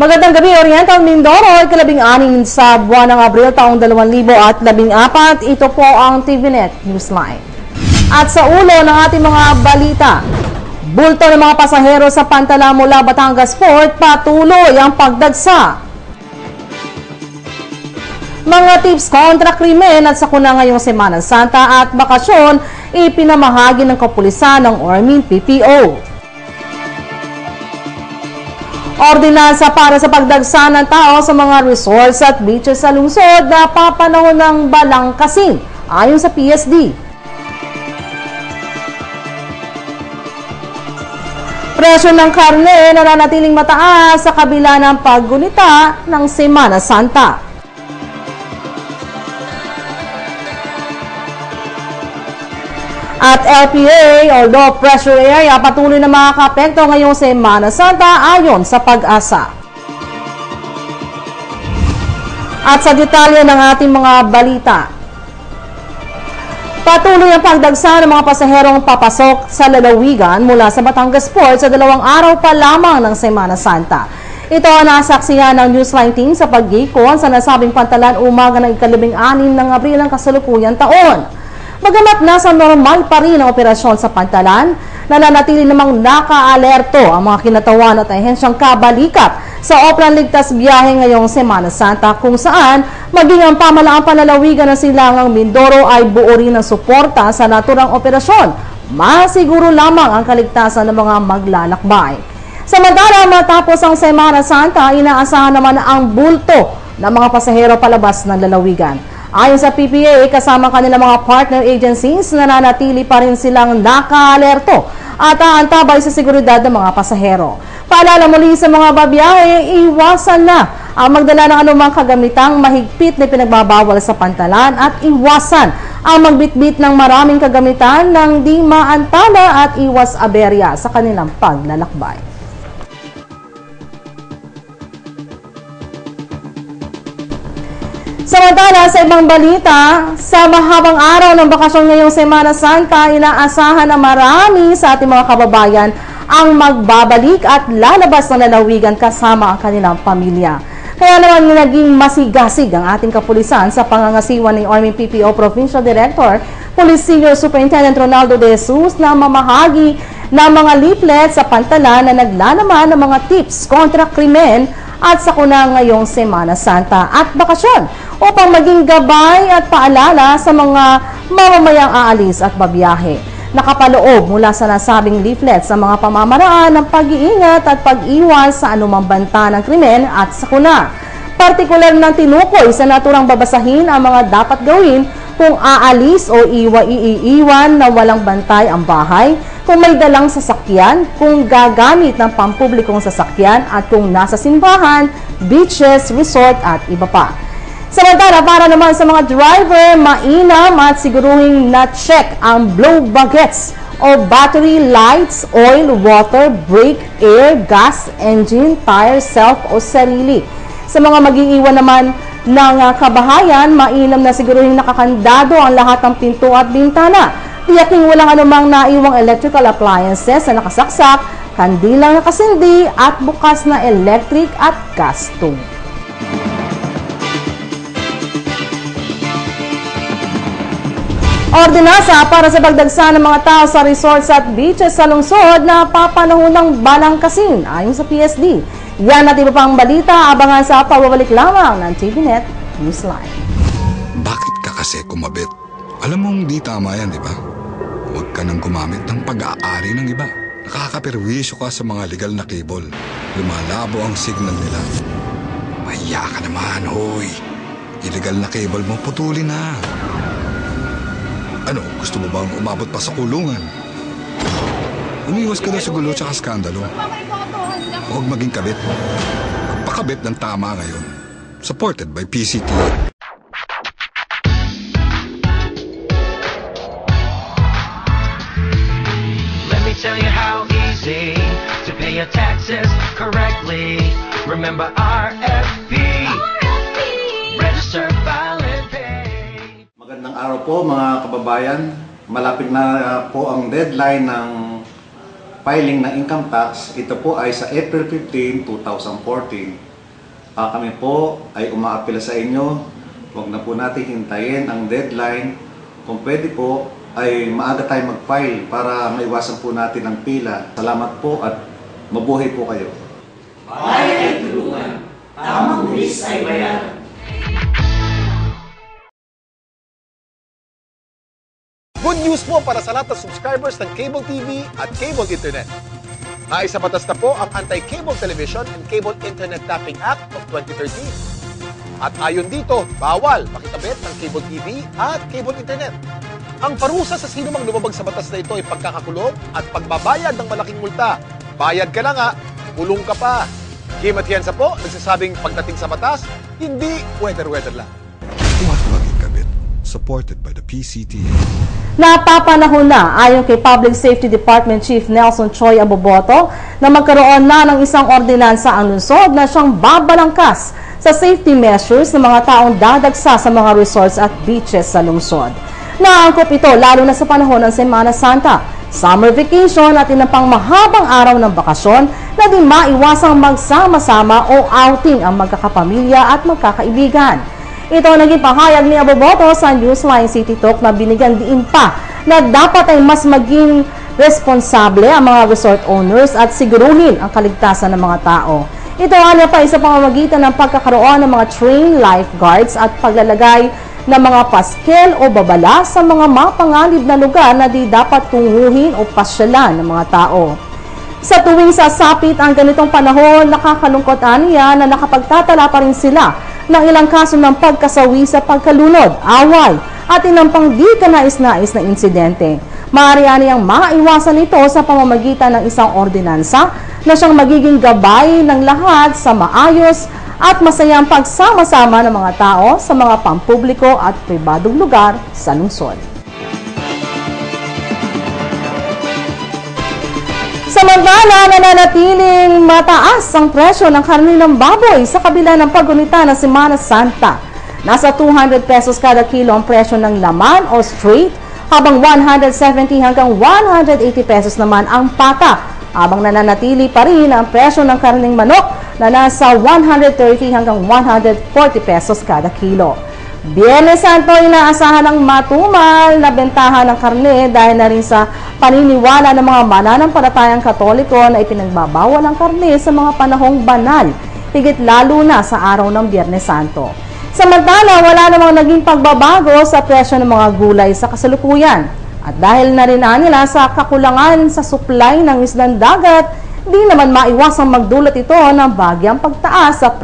Magandang gabi, Oriental Mindoro, ikalabing-anim sa buwan ng Abril taong 2014. Ito po ang TVNet Newsline. At sa ulo ng ating mga balita, bulto ng mga pasahero sa Pantala mula Batangas Port, patuloy ang pagdagsa. Mga tips kontra krimen at sakuna ngayong Semana Santa at bakasyon, ipinamahagi ng kapulisan ng Ormin PPO. Ordinansa para sa pagdagsa ng tao sa mga resorts at beaches sa lungsod na papanahon ng balangkasin ayon sa PSD. Presyo ng karne nananatiling mataas sa kabila ng paggunita ng Semana Santa. At LPA, although pressure area, patuloy na makaka-apekto ngayong Semana Santa ayon sa Pag-asa. At sa detalye ng ating mga balita, patuloy ang pagdagsa ng mga pasaherong papasok sa lalawigan mula sa Batangas Port sa 2 araw pa lamang ng Semana Santa. Ito ang nasaksihan ng Newsline team sa paggikon sa nasabing pantalan umaga ng ika-6 ng Abril ng kasalukuyang taon. Bagamat nasa normal pa rin ang operasyon sa pantalan, nananatili namang naka-alerto ang mga kinatawan at ahensyang kabalikat sa Oplan Ligtas Biyahe ngayong Semana Santa, kung saan maging ang pamalaang panlalawigan ng Silangang Mindoro ay buo rin ng suporta sa naturang operasyon. Masiguro lamang ang kaligtasan ng mga maglalakbay. Samantala, matapos ang Semana Santa, inaasahan naman ang bulto ng mga pasahero palabas ng lalawigan. Ayon sa PPA, kasama kanilang mga partner agencies, nananatili pa rin silang naka-alerto at aantabay sa seguridad ng mga pasahero. Paalala muli sa mga babiyahe, iwasan na ang magdala ng anumang kagamitang mahigpit na pinagbabawal sa pantalan at iwasan ang magbitbit ng maraming kagamitan ng di maantala at iwas aberya sa kanilang paglalakbay. Samantala, sa ibang balita, sa mahabang araw ng bakasyon ngayong Semana Santa, inaasahan na marami sa ating mga kababayan ang magbabalik at lalabas ng lalawigan kasama ang kanilang pamilya. Kaya naman naging masigasig ang ating kapulisan sa pangangasiwa ni Ormin PPO Provincial Director, Police Senior Superintendent Ronaldo De Jesus, na mamahagi ng mga leaflet sa pantalan na naglalaman ng mga tips kontra krimen at sakuna ngayong Semana Santa at bakasyon upang maging gabay at paalala sa mga mamamayang aalis at babiyahe. Nakapaloob mula sa nasabing leaflet sa mga pamamaraan ng pag-iingat at pag-iwas sa anumang banta ng krimen at sakuna. Partikular ng tinukoy sa naturang babasahin ang mga dapat gawin kung aalis o iiwan na walang bantay ang bahay, kung may dalang sasakyan, kung gagamit ng pampublikong sasakyan at kung nasa simbahan, beaches, resort at iba pa. Samantala, para naman sa mga driver, mainam at siguruhing na-check ang blow buckets o battery, lights, oil, water, brake, air, gas, engine, tire, self o sarili. Sa mga mag-iiwan naman ng kabahayan, mainam na siguruhing nakakandado ang lahat ng pinto at bintana. Tiyaking walang anumang naiwang electrical appliances na nakasaksak, kandilang nakasindi at bukas na electric at gas stove. Ordinansa para sa pagdagsa ng mga tao sa resorts at beaches sa lungsod na papanahon ng balangkasin ayon sa PSD. Yan at iba pang balita, abangan sa pagbabalik lamang ng TVNet Newsline. Bakit ka kasi kumabit? Alam mong di tama yan, di ba? Huwag ka nang gumamit ng pag-aari ng iba. Nakakaperwisyo ka sa mga legal na cable. Lumalabo ang signal nila. Mahiya ka naman, hoy. Illegal na cable mo, putulin na. Ano, gusto mo bang umabot pa sa kulungan? Umiwas ka na sa gulo tsaka skandalo. Huwag maging kabit. Magpakabit ng tama ngayon. Supported by PCT. Let me tell you how easy to pay your taxes correctly. Remember RFP. Register, file, and pay. Magandang araw po mga kababayan. Malapit na po ang deadline ng filing ng income tax. Ito po ay sa April 15, 2014. Kami po ay umaapila sa inyo. Huwag na po natin hintayin ang deadline. Kung pwede po, ay maaga tayo mag-file para maiwasan po natin ang pila. Salamat po at mabuhay po kayo. Bayan ay tulungan, tamang buwis ay bayaran. Good news po para sa lahat ng subscribers ng Cable TV at Cable Internet. Naisabatas na po ang Anti-Cable Television and Cable Internet Tapping Act of 2013. At ayon dito, bawal makitabit ng Cable TV at Cable Internet. Ang parusa sa sino mang lumabag sa batas na ito ay pagkakakulong at pagbabayad ng malaking multa. Bayad ka na nga, kulong ka pa. Kim Atienza po, nagsasabing pagdating sa batas, hindi weather-weather lang. Huwag maging supported by the PCTA. Napapanahon na ayon kay Public Safety Department Chief Nelson Choi Aboboto na magkaroon na ng isang ordinansa ang lungsod na siyang babalangkas sa safety measures ng mga taong dadagsa sa mga resorts at beaches sa lungsod. Naangkop ito lalo na sa panahon ng Semana Santa, summer vacation at ilang pang mahabang araw ng bakasyon na di maiwasang magsama-sama o outing ang magkakapamilya at magkakaibigan. Ito ang naging pahayag ni Aboboto sa Newsline City Talk na binigyan diin pa na dapat ay mas maging responsable ang mga resort owners at siguruhin ang kaligtasan ng mga tao. Ito ay pa sa pamamagitan ng pagkakaroon ng mga trained lifeguards at paglalagay ng mga paskel o babala sa mga mapanganib na lugar na di dapat tunguhin o pasyalan ng mga tao. Sa tuwing sasapit ang ganitong panahon, nakakalungkot niya na nakapagtatala pa rin sila ng ilang kaso ng pagkasawi sa pagkalunod, away, at ilang pang di kanais-nais na insidente. Maaari niyang maiwasan ito sa pamamagitan ng isang ordinansa na siyang magiging gabay ng lahat sa maayos at masayang pagsama-sama ng mga tao sa mga pampubliko at pribadong lugar sa lungsod. Samantala, nananatiling mataas ang presyo ng karne ng baboy sa kabila ng paggunita ng Semana Santa. Nasa 200 pesos kada kilo ang presyo ng laman o straight, habang 170 hanggang 180 pesos naman ang pata, habang nananatili pa rin ang presyo ng karneng manok na nasa 130 hanggang 140 pesos kada kilo. Biyernes Santo, inaasahan ang matumal na bentahan ng karne dahil na rin sa paniniwala ng mga mananampalatayang Katoliko na ipinagbabawal ang karne sa mga panahong banal, higit lalo na sa araw ng Biyernes Santo. Samantala, wala namang naging pagbabago sa presyo ng mga gulay sa kasalukuyan. At dahil na rin nila sa kakulangan sa supply ng isdang dagat, di naman maiwasang magdulot ito ng bagyang pagtaas sa